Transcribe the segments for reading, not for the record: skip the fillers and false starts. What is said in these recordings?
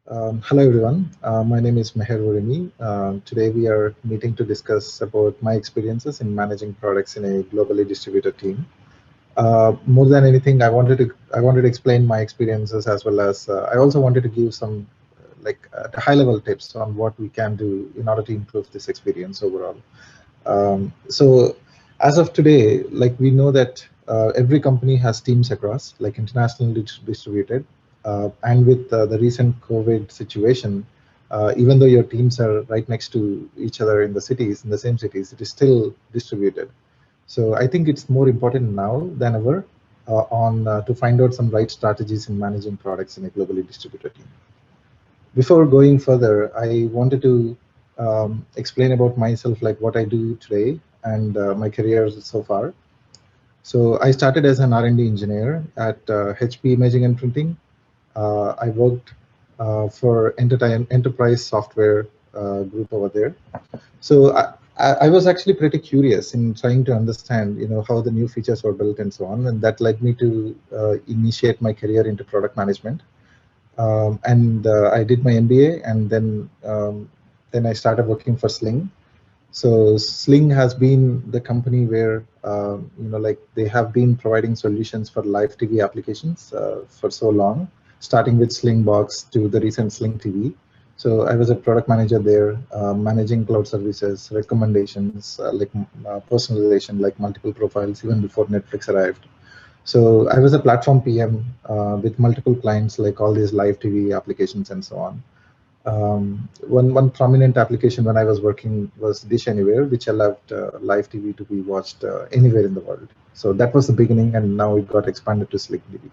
Hello everyone, my name is Meher Urimi. Today we are meeting to discuss about my experiences in managing products in a globally distributed team. More than anything, I wanted to explain my experiences as well as I also wanted to give some high-level tips on what we can do in order to improve this experience overall. So as of today, like we know that every company has teams across, like internationally distributed, and with the recent COVID situation, even though your teams are right next to each other in the cities, in the same cities, it is still distributed. So I think it's more important now than ever on to find out some right strategies in managing products in a globally distributed team. Before going further, I wanted to explain about myself, like what I do today and my career so far. So I started as an R&D engineer at HP Imaging and Printing. I worked for enterprise software group over there. So I was actually pretty curious in trying to understand, how the new features were built and so on, and that led me to initiate my career into product management. And I did my MBA, and then I started working for Sling. So Sling has been the company where like they have been providing solutions for live TV applications for so long, starting with Slingbox to the recent Sling TV. So I was a product manager there, managing cloud services, recommendations, personalization, like multiple profiles, even before Netflix arrived. So I was a platform PM with multiple clients, like all these live TV applications and so on. One prominent application when I was working was Dish Anywhere, which allowed live TV to be watched anywhere in the world. So that was the beginning, and now it got expanded to Sling TV.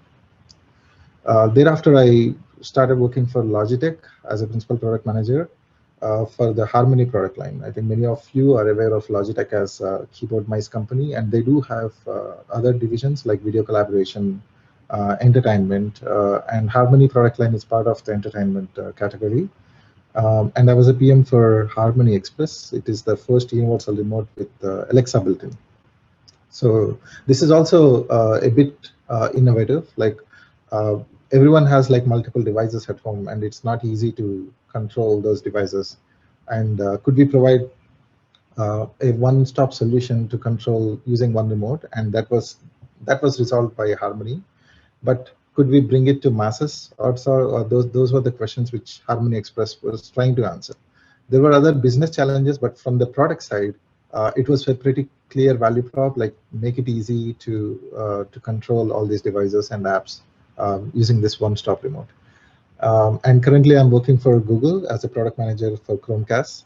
Thereafter, I started working for Logitech as a principal product manager for the Harmony product line. I think many of you are aware of Logitech as a keyboard mice company, and they do have other divisions like video collaboration, entertainment, and Harmony product line is part of the entertainment category. And I was a PM for Harmony Express. It is the first universal remote with Alexa built in. So this is also a bit innovative. Like uh, everyone has like multiple devices at home, and it's not easy to control those devices. And could we provide a one-stop solution to control using one remote? And that was resolved by Harmony. But could we bring it to masses also? Or those were the questions which Harmony Express was trying to answer. There were other business challenges, but from the product side, it was a pretty clear value prop, like make it easy to control all these devices and apps using this one-stop remote. And currently, I'm working for Google as a product manager for Chromecast,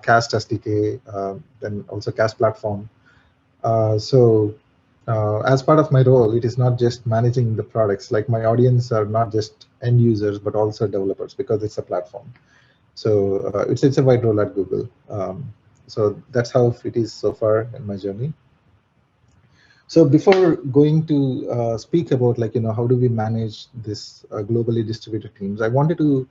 Cast SDK, then also Cast platform. So as part of my role, it is not just managing the products. Like my audience are not just end users, but also developers because it's a platform. So it's a wide role at Google. So that's how it is so far in my journey. So before going to speak about how do we manage this globally distributed teams, I wanted to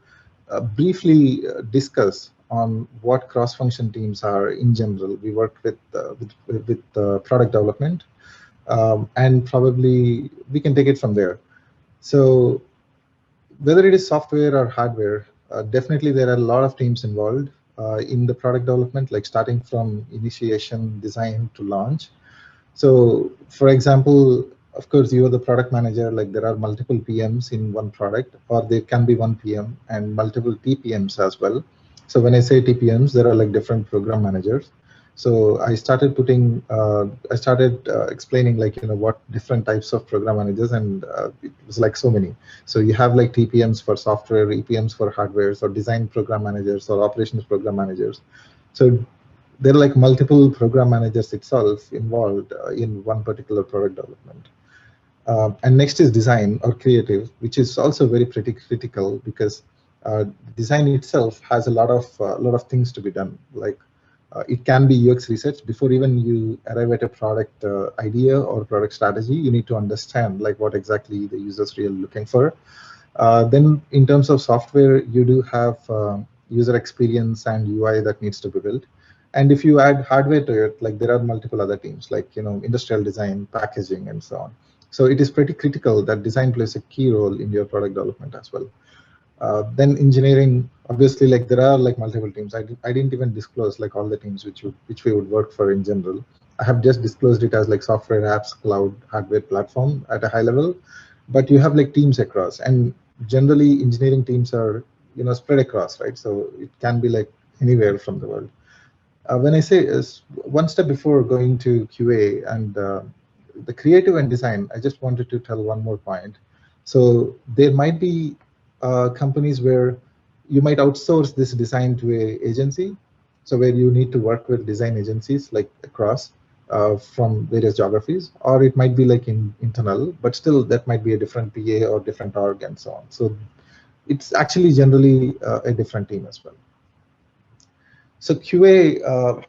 briefly discuss on what cross-function teams are in general. We work with product development, and probably we can take it from there. So whether it is software or hardware, definitely there are a lot of teams involved in the product development, like starting from initiation, design to launch. So for example, of course, you are the product manager, like there are multiple PMs in one product, or there can be one PM and multiple TPMs as well. So when I say TPMs, there are like different program managers. So I started explaining what different types of program managers, and it was like so many. So you have like TPMs for software, EPMs for hardware, or design program managers or operations program managers. So there are like multiple program managers itself involved in one particular product development. And next is design or creative, which is also very pretty critical because design itself has a lot of things to be done. Like it can be UX research before even you arrive at a product idea or product strategy. You need to understand like what exactly the user's really looking for. Then in terms of software, you do have user experience and UI that needs to be built. And if you add hardware to it, like there are multiple other teams, like industrial design, packaging, and so on. So it is pretty critical that design plays a key role in your product development as well. Then engineering, obviously, like there are like multiple teams. I didn't even disclose like all the teams which we would work for in general. I have just disclosed it as like software, apps, cloud, hardware, platform at a high level. But you have like teams across, and generally engineering teams are spread across, right? So it can be like anywhere from the world. When I say one step before going to QA and the creative and design, I just wanted to tell one more point. So there might be companies where you might outsource this design to a agency. So where you need to work with design agencies like across from various geographies, or it might be like internal, but still that might be a different PA or different org and so on. So it's actually generally a different team as well. So QA,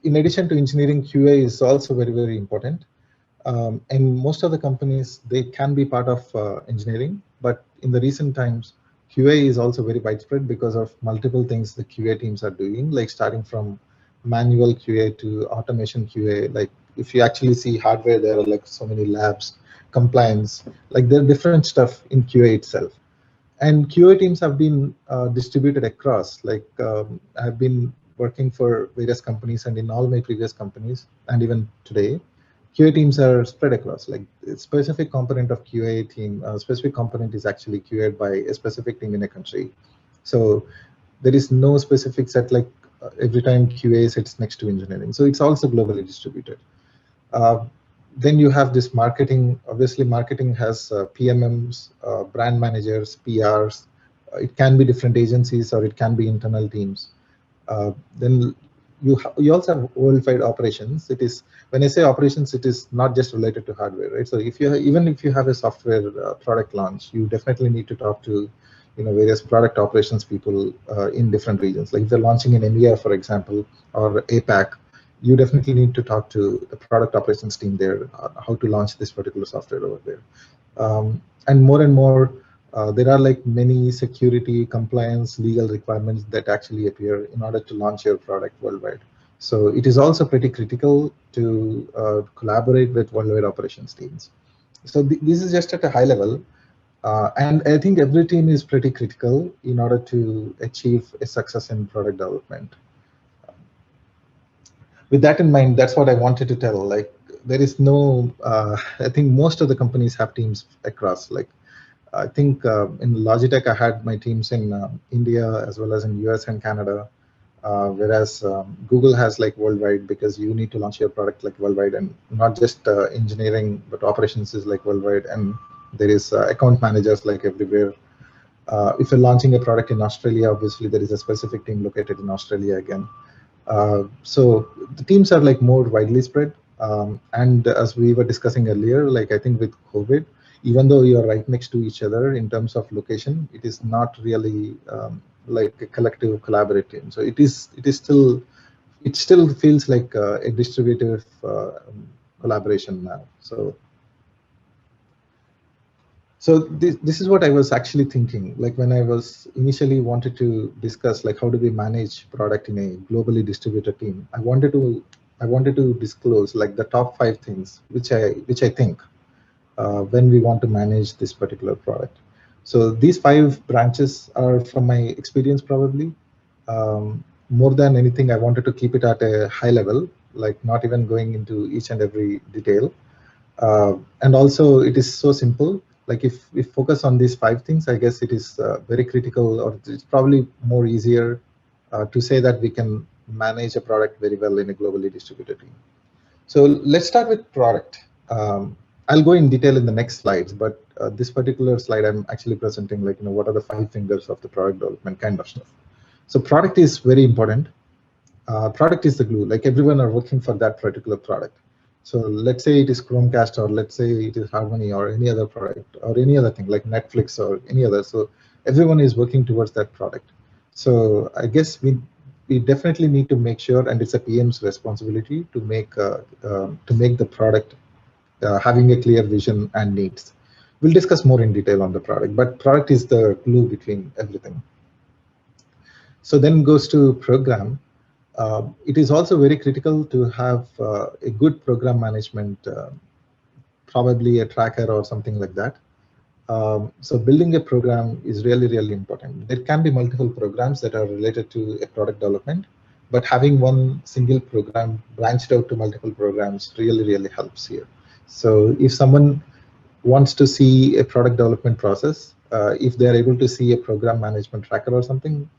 in addition to engineering, QA is also very, very important. And most of the companies, they can be part of engineering, but in the recent times, QA is also very widespread because of multiple things the QA teams are doing, like starting from manual QA to automation QA. Like if you actually see hardware, there are like so many labs, compliance, like there are different stuff in QA itself. And QA teams have been distributed across. Like I've been working for various companies, and in all my previous companies, and even today, QA teams are spread across. Like a specific component of QA team, a specific component is actually QA'd by a specific team in a country. So there is no specific set like every time QA sits next to engineering. So it's also globally distributed. Uh, then you have this marketing. Obviously, marketing has PMMs, brand managers, PRs. It can be different agencies or it can be internal teams. Then you also have worldwide operations. It is, when I say operations, it is not just related to hardware, right? So if you even if you have a software product launch, you definitely need to talk to various product operations people in different regions. Like if they're launching in EMEA, for example, or APAC, you definitely need to talk to the product operations team there, how to launch this particular software over there. And more, there are like many security, compliance, legal requirements that actually appear in order to launch your product worldwide. So it is also pretty critical to collaborate with worldwide operations teams. So this is just at a high level. And I think every team is pretty critical in order to achieve a success in product development. With that in mind, that's what I wanted to tell. Like there is no, I think most of the companies have teams across. Like I think in Logitech, I had my teams in India as well as in US and Canada, whereas Google has like worldwide, because you need to launch your product like worldwide, and not just engineering, but operations is like worldwide, and there is account managers like everywhere. If you're launching a product in Australia, obviously there is a specific team located in Australia again. So the teams are like more widely spread. And as we were discussing earlier, like I think with COVID, even though you're right next to each other in terms of location, it is not really like a collective collaborative. So it still feels like a distributive collaboration now. So this is what I was actually thinking, like when I was initially wanted to discuss like how do we manage product in a globally distributed team. I wanted to disclose like the top 5 things which I think when we want to manage this particular product. So these 5 branches are from my experience probably. More than anything, I wanted to keep it at a high level, like not even going into each and every detail. And also it is so simple. Like if we focus on these 5 things, I guess it is very critical, or it's probably more easier to say that we can manage a product very well in a globally distributed team. So let's start with product. I'll go in detail in the next slides, but this particular slide I'm actually presenting like what are the 5 fingers of the product development kind of stuff. So product is very important. Product is the glue. Like everyone are working for that particular product. So let's say it is Chromecast, or let's say it is Harmony, or any other product, or any other thing like Netflix or any other. So everyone is working towards that product. So I guess we definitely need to make sure, and it's a PM's responsibility to make the product having a clear vision and needs. We'll discuss more in detail on the product, but product is the glue between everything. So then goes to program. It is also very critical to have a good program management, probably a tracker or something like that. So building a program is really, really important. There can be multiple programs that are related to a product development, but having one single program branched out to multiple programs really, really helps here. So if someone wants to see a product development process, if they're able to see a program management tracker or something,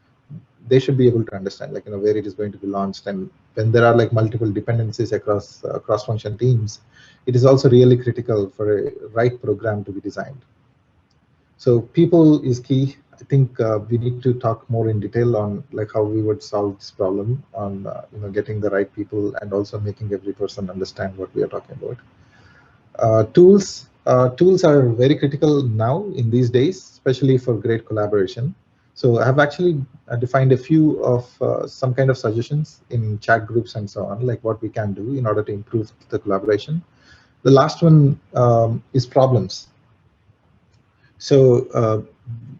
they should be able to understand, like, where it is going to be launched. And when there are like multiple dependencies across cross-function teams, it is also really critical for a right program to be designed. So people is key. I think we need to talk more in detail on like how we would solve this problem on getting the right people and also making every person understand what we are talking about. Tools are very critical now in these days, especially for great collaboration. So I have actually defined a few of some kind of suggestions in chat groups and so on, like what we can do in order to improve the collaboration. The last one is problems. So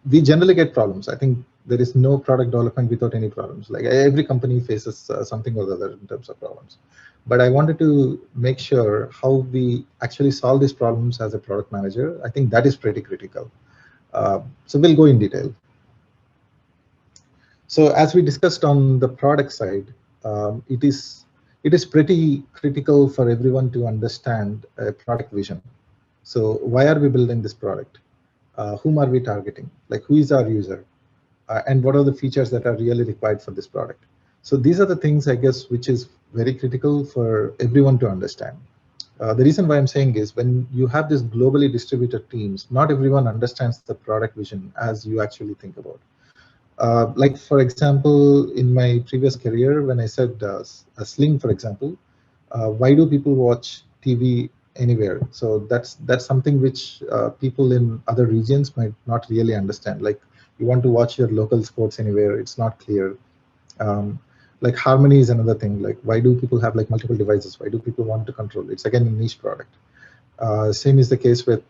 we generally get problems. I think there is no product development without any problems. Like every company faces something or the other in terms of problems. But I wanted to make sure how we actually solve these problems as a product manager. I think that is pretty critical. So we'll go in detail. So as we discussed on the product side, it is pretty critical for everyone to understand a product vision. So why are we building this product? Whom are we targeting? Like, who is our user? And what are the features that are really required for this product? So these are the things, I guess, which is very critical for everyone to understand. The reason why I'm saying is when you have this globally distributed teams, not everyone understands the product vision as you actually think about. Like, for example, in my previous career, when I said a Sling, for example, why do people watch TV anywhere? So that's something which people in other regions might not really understand. Like, you want to watch your local sports anywhere, it's not clear. Like Harmony is another thing. Like, why do people have like multiple devices? Why do people want to control? It's again a niche product. Same is the case with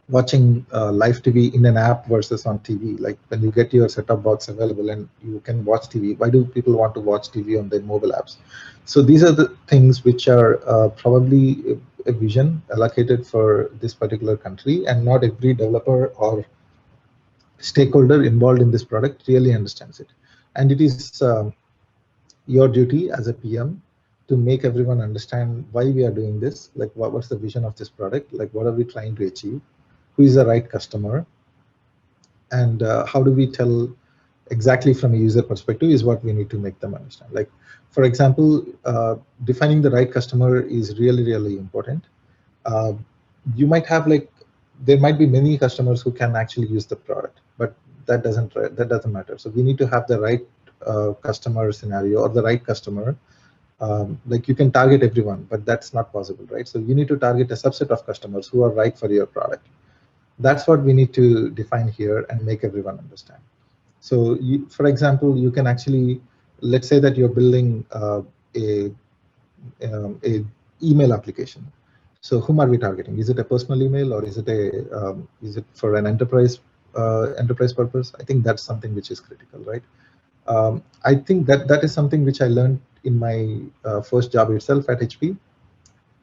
watching live TV in an app versus on TV. Like when you get your set-top box available and you can watch TV, why do people want to watch TV on their mobile apps? So these are the things which are probably a vision allocated for this particular country, and not every developer or stakeholder involved in this product really understands it. And it is your duty as a PM to make everyone understand why we are doing this, like what's the vision of this product, like what are we trying to achieve, who is the right customer, and how do we tell exactly from a user perspective is what we need to make them understand. Like, for example, defining the right customer is really, really important. You might have like, there might be many customers who can actually use the product, but that doesn't matter. So we need to have the right customer scenario or the right customer. Like, you can target everyone, but that's not possible, right? So you need to target a subset of customers who are right for your product. That's what we need to define here and make everyone understand. So for example, you can actually, let's say that you're building a email application. So whom are we targeting? Is it a personal email, or is it for an enterprise purpose? I think that's something which is critical, right? I think that is something which I learned in my first job itself at HP.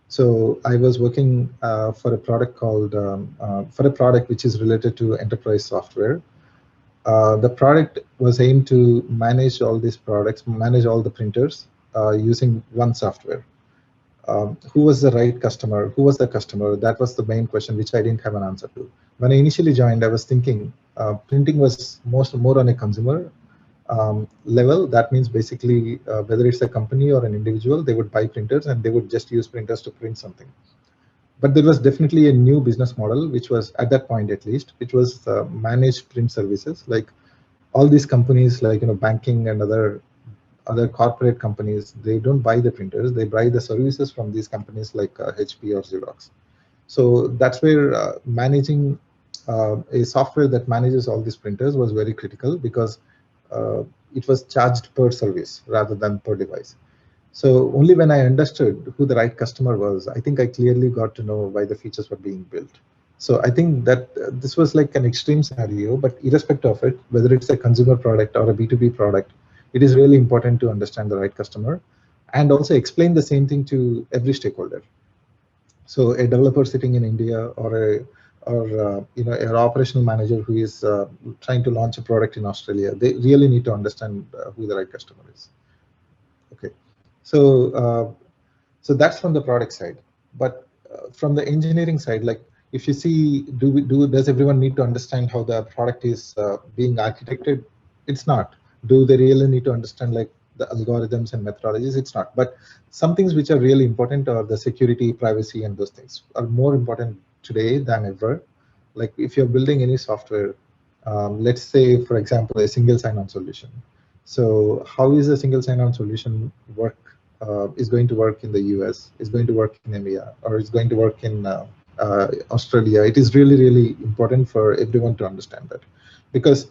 So I was working for a product which is related to enterprise software. The product was aimed to manage all these products, manage all the printers using one software. Who was the right customer? Who was the customer? That was the main question, which I didn't have an answer to. When I initially joined, I was thinking printing was more on a consumer level. That means basically whether it's a company or an individual, they would buy printers and they would just use printers to print something. But there was definitely a new business model, which was at that point at least, which was managed print services. Like all these companies, like banking and other corporate companies, they don't buy the printers; they buy the services from these companies like HP or Xerox. So that's where managing a software that manages all these printers was very critical, because it was charged per service rather than per device. So only when I understood who the right customer was, I think I clearly got to know why the features were being built. So I think that this was like an extreme scenario, but irrespective of it, whether it's a consumer product or a B2B product, it is really important to understand the right customer and also explain the same thing to every stakeholder. So a developer sitting in India or or an operational manager who is trying to launch a product in Australia, they really need to understand who the right customer is. Okay, so so that's from the product side. But from the engineering side, like if you see, does everyone need to understand how the product is being architected? It's not. Do they really need to understand like the algorithms and methodologies? It's not. But some things which are really important are the security, privacy, and those things are more important today than ever. Like if you're building any software, let's say, for example, a single sign-on solution. So how is a single sign-on solution is going to work in the US, is going to work in EMEA, or is going to work in Australia? It is really, really important for everyone to understand that, because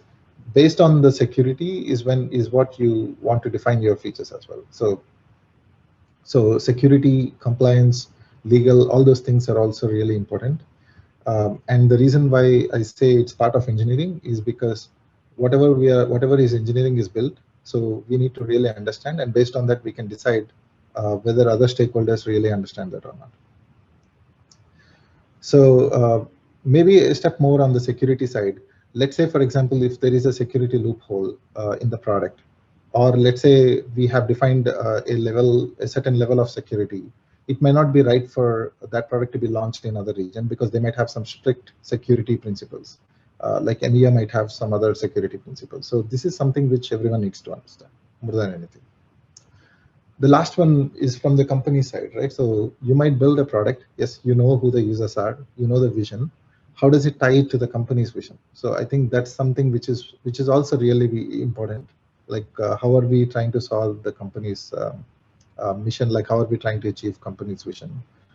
based on the security is what you want to define your features as well. So security, compliance, legal, all those things are also really important. And the reason why I say it's part of engineering is because whatever is engineering is built. So we need to really understand, and based on that, we can decide whether other stakeholders really understand that or not. So maybe a step more on the security side. Let's say, for example, if there is a security loophole in the product, or let's say we have defined a certain level of security, it may not be right for that product to be launched in other region because they might have some strict security principles. Like EMEA might have some other security principles. So this is something which everyone needs to understand more than anything. The last one is from the company side, right? So you might build a product. Yes, you know who the users are, you know the vision. How does it tie to the company's vision? So I think that's something which is also really important. Like how are we trying to solve the company's mission? Like how are we trying to achieve company's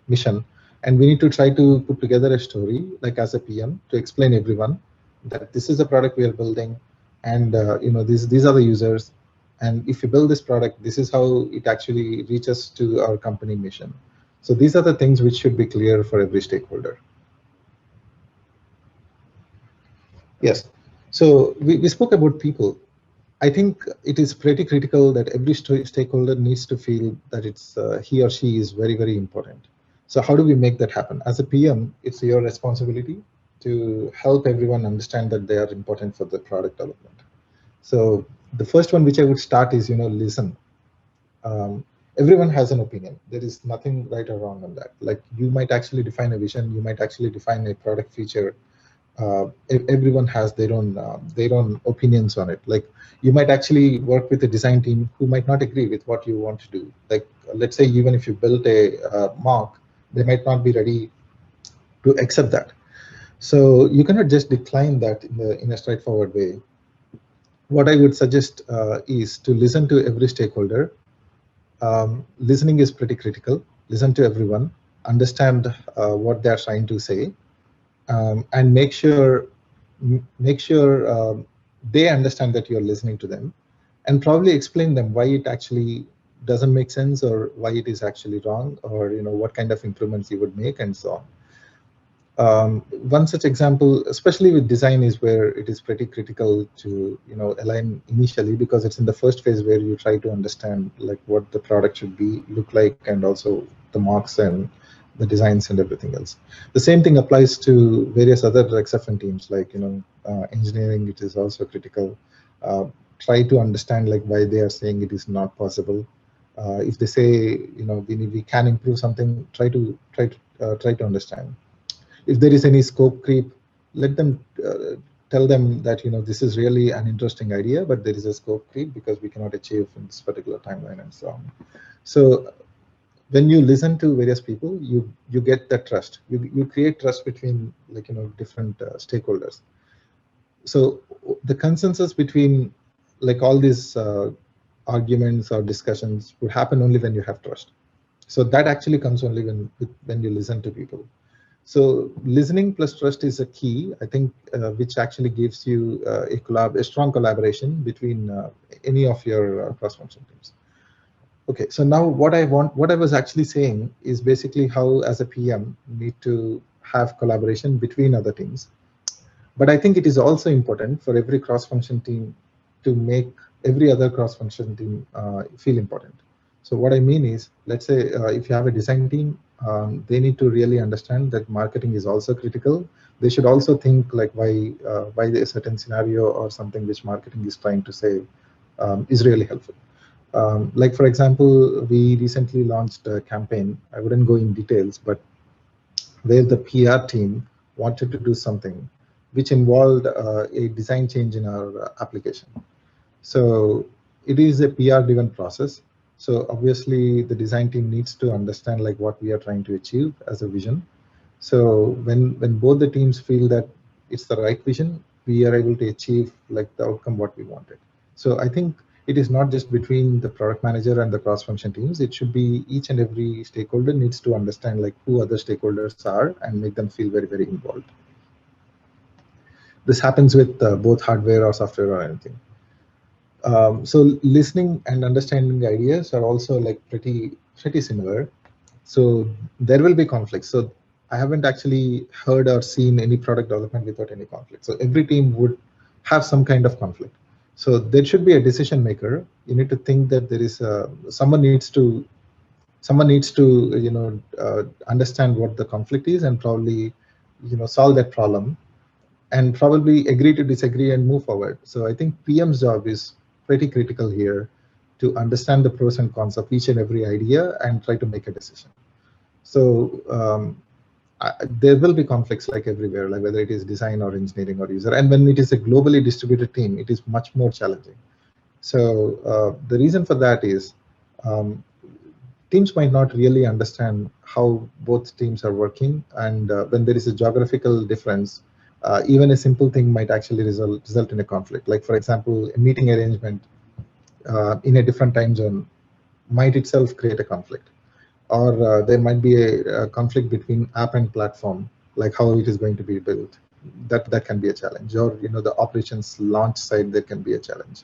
mission? And we need to try to put together a story, like as a PM, to explain everyone that this is the product we are building, and these are the users. And if you build this product, this is how it actually reaches to our company mission. So these are the things which should be clear for every stakeholder. Yes. So we spoke about people. I think it is pretty critical that every stakeholder needs to feel that it's he or she is very, very important. So how do we make that happen? As a PM, it's your responsibility to help everyone understand that they are important for the product development. So the first one which I would start is, listen. Everyone has an opinion. There is nothing right or wrong on that. Like you might actually define a vision, you might actually define a product feature. Everyone has their own opinions on it. Like you might actually work with a design team who might not agree with what you want to do. Like let's say even if you built a mock, they might not be ready to accept that. So you cannot just decline that in a straightforward way. What I would suggest is to listen to every stakeholder. Listening is pretty critical. Listen to everyone, understand what they're trying to say, and make sure they understand that you're listening to them, and probably explain them why it actually doesn't make sense, or why it is actually wrong, or what kind of improvements you would make, and so on. One such example, especially with design, is where it is pretty critical to align initially, because it's in the first phase where you try to understand like what the product should look like, and also the mocks and the designs and everything else. The same thing applies to various other XFN teams, like engineering. It is also critical. Try to understand like why they are saying it is not possible. If they say we can improve something, try to understand. If there is any scope creep, let them tell them that this is really an interesting idea, but there is a scope creep because we cannot achieve in this particular timeline, and so on. So when you listen to various people, you get that trust. You create trust between different stakeholders. So the consensus between like all these arguments or discussions would happen only when you have trust. So that actually comes only when you listen to people. So listening plus trust is a key, I think, which actually gives you a strong collaboration between any of your cross-functional teams. Okay, so now what I was actually saying is basically how, as a PM, need to have collaboration between other teams. But I think it is also important for every cross-function team to make every other cross-function team feel important. So what I mean is, let's say if you have a design team, they need to really understand that marketing is also critical. They should also think like why a certain scenario or something which marketing is trying to say is really helpful. Like for example, we recently launched a campaign. I wouldn't go in details, but where the PR team wanted to do something which involved a design change in our application. So it is a PR-driven process. So obviously, the design team needs to understand like what we are trying to achieve as a vision. So when both the teams feel that it's the right vision, we are able to achieve like the outcome what we wanted. So I think it is not just between the product manager and the cross-function teams. It should be each and every stakeholder needs to understand like who other stakeholders are and make them feel very involved. This happens with both hardware or software or anything. So listening and understanding ideas are also like pretty similar. So there will be conflicts. So I haven't actually heard or seen any product development without any conflict. So every team would have some kind of conflict. So there should be a decision maker. You need to think that there is someone needs to understand what the conflict is and probably solve that problem and probably agree to disagree and move forward. So I think PM's job is pretty critical here to understand the pros and cons of each and every idea and try to make a decision. So there will be conflicts like everywhere, like whether it is design or engineering or user. And when it is a globally distributed team, it is much more challenging. So the reason for that is um, teams might not really understand how both teams are working. And when there is a geographical difference, even a simple thing might actually result in a conflict. Like, for example, a meeting arrangement in a different time zone might itself create a conflict. Or there might be a conflict between app and platform, like how it is going to be built. That can be a challenge. Or the operations launch side, there can be a challenge.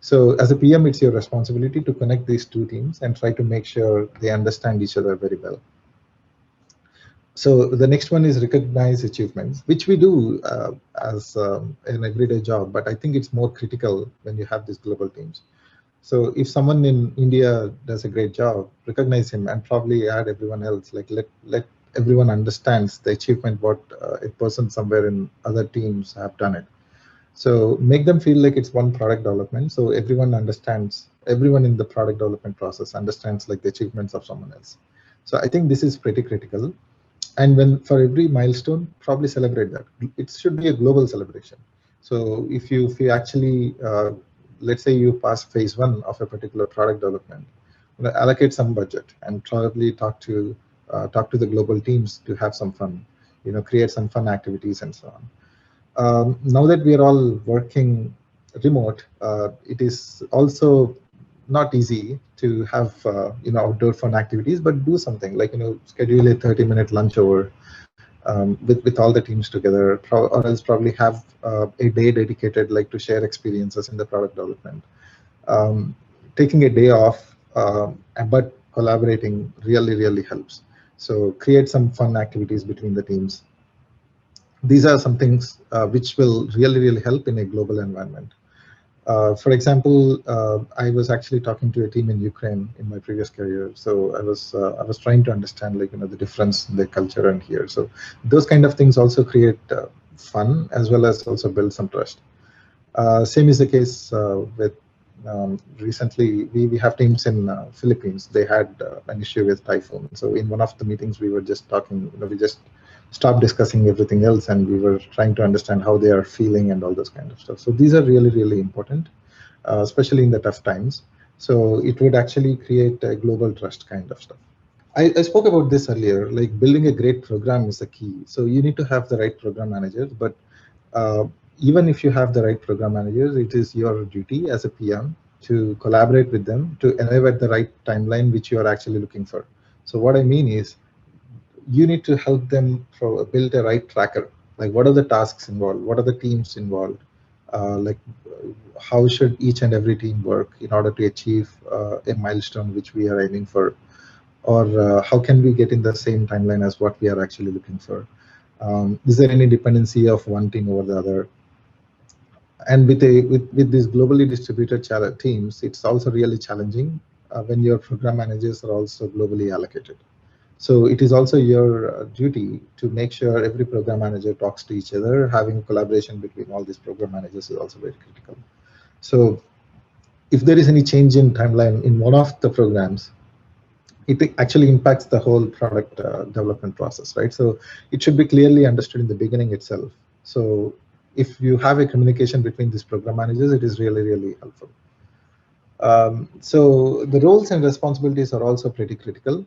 So as a PM, it's your responsibility to connect these two teams and try to make sure they understand each other very well. So the next one is recognize achievements, which we do as an everyday job, but I think it's more critical when you have these global teams. So if someone in India does a great job, recognize him and probably add everyone else. Like let everyone understands the achievement what a person somewhere in other teams have done it. So make them feel like it's one product development. So everyone understands, everyone in the product development process understands like the achievements of someone else. So I think this is pretty critical. And when for every milestone, probably celebrate that. It should be a global celebration. So if you actually, let's say you pass phase 1 of a particular product development, allocate some budget and probably talk to the global teams to have some fun, create some fun activities and so on. Now that we are all working remote, it is also not easy to have outdoor fun activities, but do something like schedule a 30-minute lunch over with all the teams together, or else probably have a day dedicated like to share experiences in the product development. Taking a day off, but collaborating really helps. So create some fun activities between the teams. These are some things which will really help in a global environment. For example, I was actually talking to a team in Ukraine in my previous career. So I was trying to understand the difference in the culture and here. So those kind of things also create fun as well as also build some trust. Same is the case with recently we have teams in Philippines. They had an issue with typhoon. So in one of the meetings we were just talking, we just stopped discussing everything else and we were trying to understand how they are feeling and all those kind of stuff. So these are really important, especially in the tough times. So it would actually create a global trust kind of stuff. I spoke about this earlier, like building a great program is the key. So you need to have the right program managers, but even if you have the right program managers, it is your duty as a PM to collaborate with them to arrive at the right timeline which you are actually looking for. So what I mean is, you need to help them build a right tracker. Like, what are the tasks involved? What are the teams involved? Like, how should each and every team work in order to achieve a milestone which we are aiming for? Or how can we get in the same timeline as what we are actually looking for? Is there any dependency of one team over the other? And with these globally distributed teams, it's also really challenging when your program managers are also globally allocated. So it is also your duty to make sure every program manager talks to each other. Having collaboration between all these program managers is also very critical. So if there is any change in timeline in one of the programs, it actually impacts the whole product development process, right? So it should be clearly understood in the beginning itself. So if you have a communication between these program managers, it is really, really helpful. So the roles and responsibilities are also pretty critical.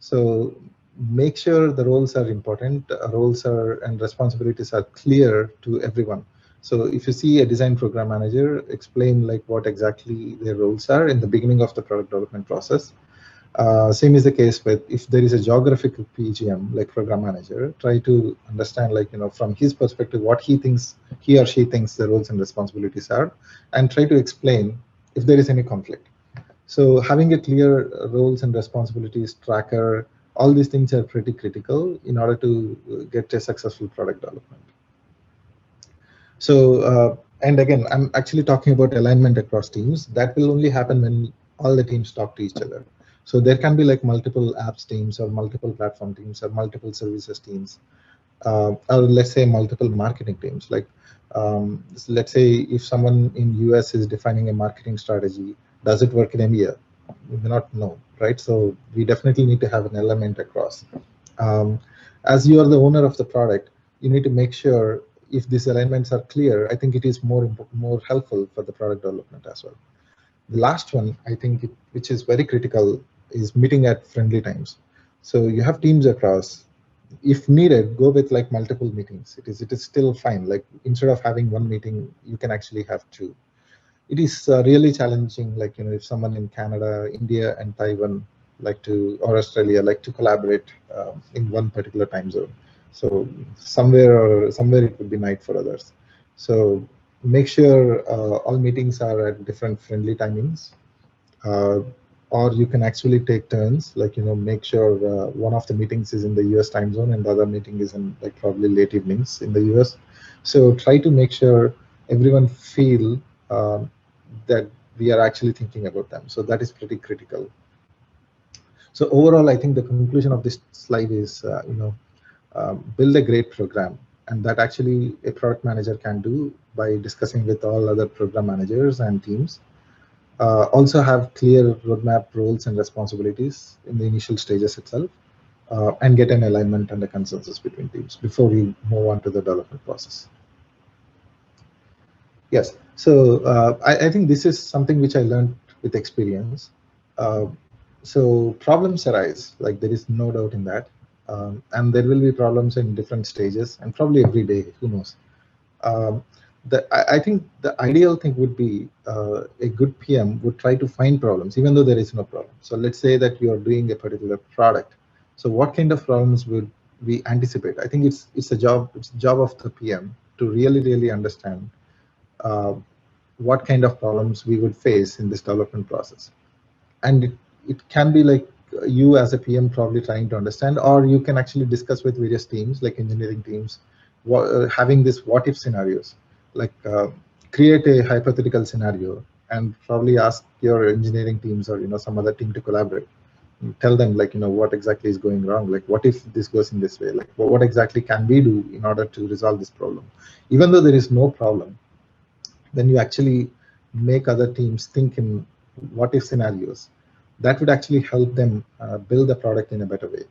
So make sure the roles are important, roles are and responsibilities are clear to everyone. So if you see a design program manager, explain like what exactly their roles are in the beginning of the product development process. Same is the case with if there is a geographic PGM like program manager, try to understand like from his perspective what he or she thinks the roles and responsibilities are, and try to explain if there is any conflict. So having a clear roles and responsibilities tracker, all these things are pretty critical in order to get a successful product development. So, and again, I'm actually talking about alignment across teams. That will only happen when all the teams talk to each other. So there can be like multiple apps teams or multiple platform teams or multiple services teams, or let's say multiple marketing teams. Like, let's say if someone in US is defining a marketing strategy, does it work in EMEA? We may not know, right? So we definitely need to have an element across. Um, as you are the owner of the product, you need to make sure if these alignments are clear. I think it is more helpful for the product development as well. The last one, I think, which is very critical, is meeting at friendly times. So you have teams across. If needed, go with like multiple meetings. It is still fine. Like instead of having one meeting, you can actually have two. It is really challenging. Like if someone in Canada, India, and Taiwan like to, or Australia like to collaborate in one particular time zone. So somewhere it would be night for others. So make sure all meetings are at different friendly timings, uh, or you can actually take turns. Like make sure one of the meetings is in the US time zone and the other meeting is in like probably late evenings in the US. So try to make sure everyone feel that we are actually thinking about them. So that is pretty critical. So overall, I think the conclusion of this slide is, build a great program, and that actually a product manager can do by discussing with all other program managers and teams. Also have clear roadmap, roles, and responsibilities in the initial stages itself, and get an alignment and a consensus between teams before we move on to the development process. Yes, so I think this is something which I learned with experience. Uh, so problems arise, like there is no doubt in that. And there will be problems in different stages and probably every day, who knows. Um, I think the ideal thing would be a good PM would try to find problems, even though there is no problem. So let's say that you are doing a particular product. So what kind of problems would we anticipate? I think it's a job of the PM to really understand uh, what kind of problems we would face in this development process. And it can be like you as a PM probably trying to understand, or you can actually discuss with various teams like engineering teams, having this what if scenarios, like create a hypothetical scenario and probably ask your engineering teams or some other team to collaborate. Tell them like what exactly is going wrong, like what if this goes in this way, like what exactly can we do in order to resolve this problem. Even though there is no problem, then you actually make other teams think in what if scenarios. That would actually help them build the product in a better way.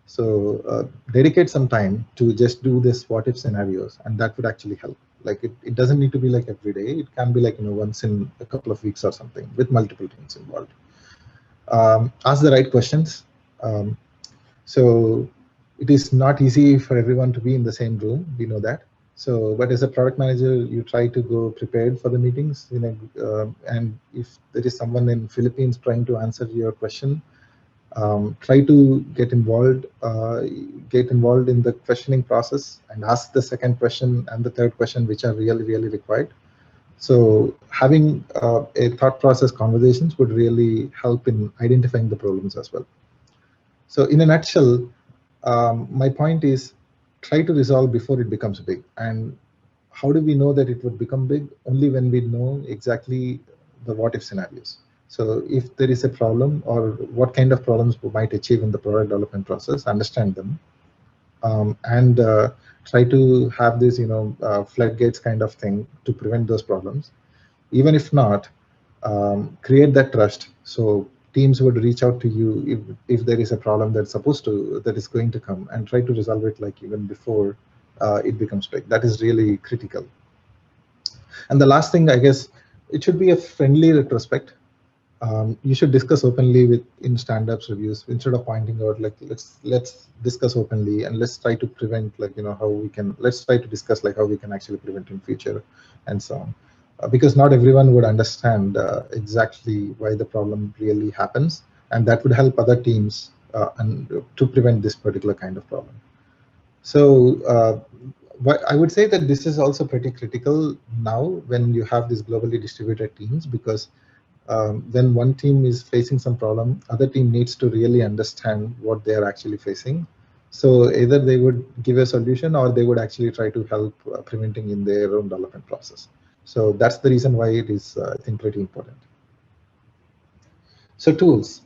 So dedicate some time to just do this what if scenarios, and that would actually help. Like it doesn't need to be like every day. It can be like once in a couple of weeks or something with multiple teams involved. Ask the right questions. Um, so it is not easy for everyone to be in the same room. We know that. So, but as a product manager, you try to go prepared for the meetings. And if there is someone in Philippines trying to answer your question, try to get involved in the questioning process and ask the second question and the third question, which are really required. So having a thought process conversations would really help in identifying the problems as well. So in a nutshell, my point is try to resolve before it becomes big. And how do we know that it would become big? Only when we know exactly the what if scenarios. So if there is a problem or what kind of problems we might achieve in the product development process, understand them, and try to have this, floodgates kind of thing to prevent those problems. Even if not, create that trust. So teams would reach out to you if there is a problem that is going to come, and try to resolve it like even before it becomes big. That is really critical. And the last thing, I guess, it should be a friendly retrospect. You should discuss openly with in stand-ups reviews instead of pointing out, like, let's discuss openly and let's try to prevent, like, how we can, let's try to discuss like how we can actually prevent in future and so on. Because not everyone would understand exactly why the problem really happens, and that would help other teams and to prevent this particular kind of problem. So but I would say that this is also pretty critical now when you have these globally distributed teams, because when one team is facing some problem, other team needs to really understand what they are actually facing. So either they would give a solution or they would actually try to help preventing in their own development process. So that's the reason why it is, I think, pretty important. So tools.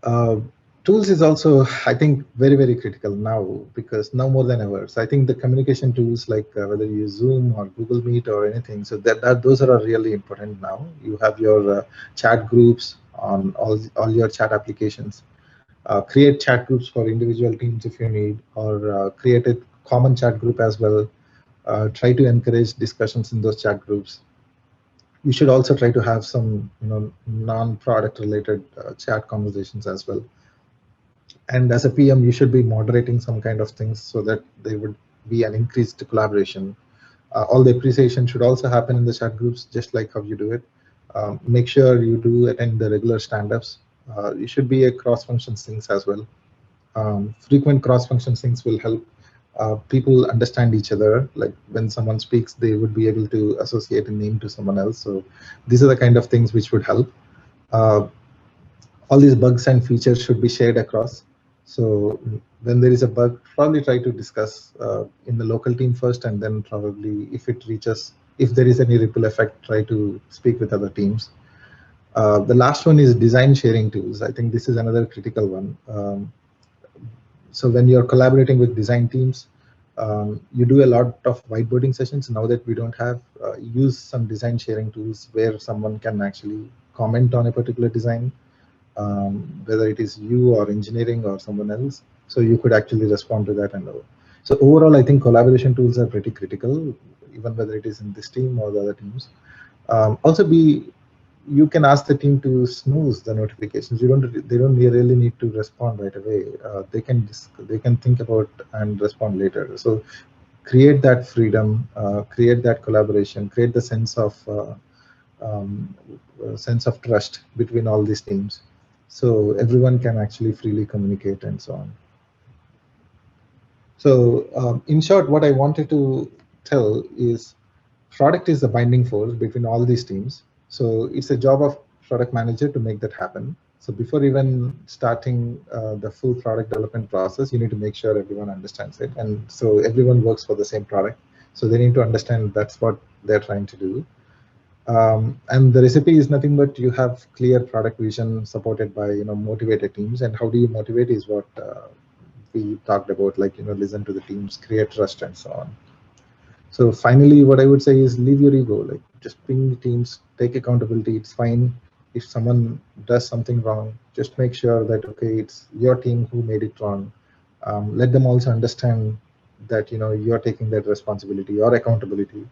Uh, Tools is also, I think, very, very critical now, because now more than ever. So I think the communication tools, like whether you use Zoom or Google Meet or anything, so that those are really important now. You have your chat groups on all your chat applications. Create chat groups for individual teams if you need, or create a common chat group as well. Try to encourage discussions in those chat groups. You should also try to have some, non-product related chat conversations as well. And as a PM, you should be moderating some kind of things so that there would be an increased collaboration. All the appreciation should also happen in the chat groups, just like how you do it. Make sure you do attend the regular stand-ups. You should be a cross-function syncs as well. Frequent cross-function syncs will help people understand each other. Like when someone speaks, they would be able to associate a name to someone else. So these are the kind of things which would help. All these bugs and features should be shared across. So when there is a bug, probably try to discuss in the local team first, and then probably if there is any ripple effect, try to speak with other teams. The last one is design sharing tools. I think this is another critical one. So when you're collaborating with design teams, you do a lot of whiteboarding sessions. Now that we don't have, use some design sharing tools where someone can actually comment on a particular design, whether it is you or engineering or someone else. So you could actually respond to that and all. So overall, I think collaboration tools are pretty critical, even whether it is in this team or the other teams. Also, you can ask the team to snooze the notifications. They don't really need to respond right away. They can think about and respond later. So create that freedom, create that collaboration, create the um, sense of trust between all these teams, so everyone can actually freely communicate and so on. So in short, what I wanted to tell is product is the binding force between all these teams. So it's a job of product manager to make that happen. So before even starting the full product development process, you need to make sure everyone understands it. And so everyone works for the same product. So they need to understand that's what they're trying to do. And the recipe is nothing but you have clear product vision supported by motivated teams. And how do you motivate is what we talked about, like listen to the teams, create trust, and so on. So finally, what I would say is leave your ego. Like just bring the teams, take accountability. It's fine if someone does something wrong. Just make sure that okay, it's your team who made it wrong. Let them also understand that you're taking that responsibility or accountability.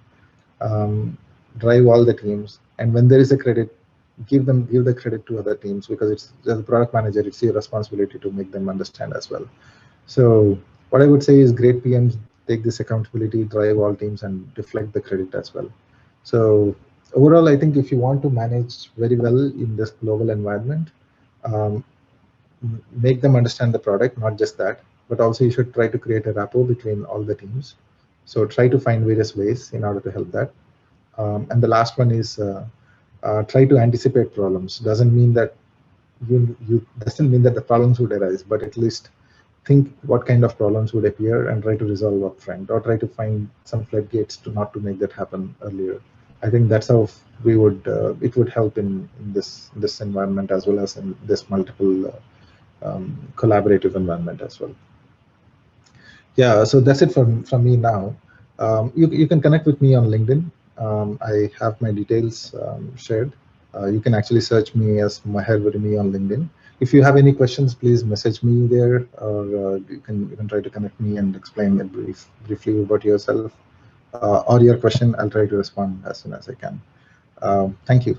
Um, Drive all the teams, and when there is a credit, give the credit to other teams, because it's, as a product manager, it's your responsibility to make them understand as well. So what I would say is great PMs take this accountability, drive all teams, and deflect the credit as well. So overall, I think if you want to manage very well in this global environment, um, make them understand the product, not just that, but also you should try to create a rapport between all the teams. So try to find various ways in order to help that. And the last one is try to anticipate problems. Doesn't mean that the problems would arise, but at least think what kind of problems would appear and try to resolve upfront, or try to find some floodgates to not to make that happen earlier. I think that's how we would it would help in this environment as well as in this multiple collaborative environment as well. Yeah, so that's it from me now. You can connect with me on LinkedIn. I have my details shared. You can actually search me as Maher Virimi on LinkedIn. If you have any questions, please message me there, or you can try to connect me and explain briefly about yourself or your question. I'll try to respond as soon as I can. Thank you.